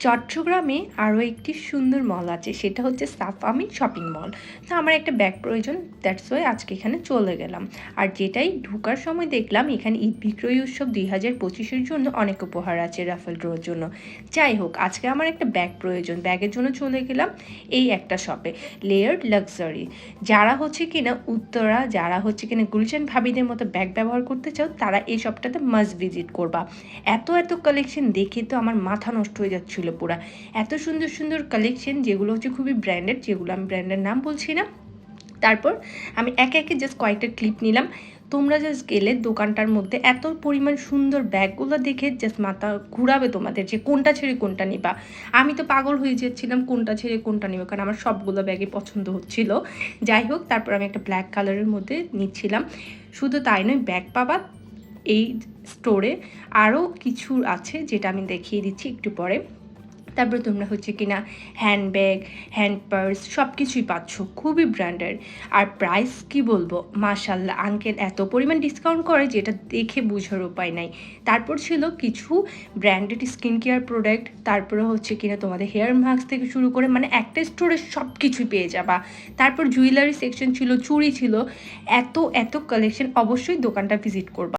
চট্টগ্রামে আরও একটি সুন্দর মল আছে, সেটা হচ্ছে সাফামি শপিং মল। তো আমার একটা ব্যাগ প্রয়োজন, দ্যাটস ওয়াই আজকে এখানে চলে গেলাম। আর যেটাই ঢোকার সময় দেখলাম এখানে ঈদ বিক্রয় উৎসব 2025-এর জন্য অনেক উপহার আছে রাফেল ড্রোর জন্য। যাই হোক, আজকে আমার একটা ব্যাগ প্রয়োজন, ব্যাগের জন্য চলে গেলাম এই একটা শপে, লেয়ার্ড লাক্সারি। যারা হচ্ছে কিনা উত্তরা, যারা হচ্ছে কিনা গুলশান ভাবিদের মতো ব্যাগ ব্যবহার করতে চাও, তারা এই শপটাতে মাস্ট ভিজিট করবা। এত এত কালেকশন দেখে তো আমার মাথা নষ্ট হয়ে যাচ্ছিল পুরা। এত সুন্দর সুন্দর কালেকশন, যেগুলো হচ্ছে খুবই ব্র্যান্ডেড, যেগুলো আমি ব্র্যান্ডের নাম বলছি না। তারপর আমি একে একে জাস্ট কয়েকটা ক্লিপ নিলাম। তোমরা জাস্ট গেলে দোকানটার মধ্যে এত পরিমাণ সুন্দর ব্যাগগুলো দেখে জাস্ট মাথা ঘুরাবে তোমাদের, যে কোনটা ছেড়ে কোনটা নিবা। আমি তো পাগল হয়ে যাচ্ছিলাম কোনটা ছেড়ে কোনটা নিব, কারণ আমার সবগুলো ব্যাগই পছন্দ হচ্ছিল। যাই হোক, তারপর আমি একটা ব্ল্যাক কালারের মধ্যে নিচ্ছিলাম। শুধু তাই নয়, ব্যাগ পাবা এই স্টোরে আরও কিছু আছে, যেটা আমি দেখিয়ে দিচ্ছি একটু পরে। তারপরে তোমরা হচ্ছে কিনা হ্যান্ডব্যাগ, হ্যান্ড পার্স সব কিছুই পাচ্ছ, খুবই ব্র্যান্ডেড। আর প্রাইস কি বলবো, মাশাল্লাহ আঙ্কেল এত পরিমাণ ডিসকাউন্ট করে যেটা দেখে বোঝার উপায় নাই। তারপর ছিল কিছু ব্র্যান্ডেড স্কিন কেয়ার প্রোডাক্ট, তারপরে হচ্ছে কিনা তোমাদের হেয়ার মাস্ক থেকে শুরু করে, মানে একটা স্টোরে সব কিছুই পেয়ে যাবা। তারপর জুয়েলারি সেকশন ছিল, চুড়ি ছিল, এত এত কালেকশন, অবশ্যই দোকানটা ভিজিট করবা।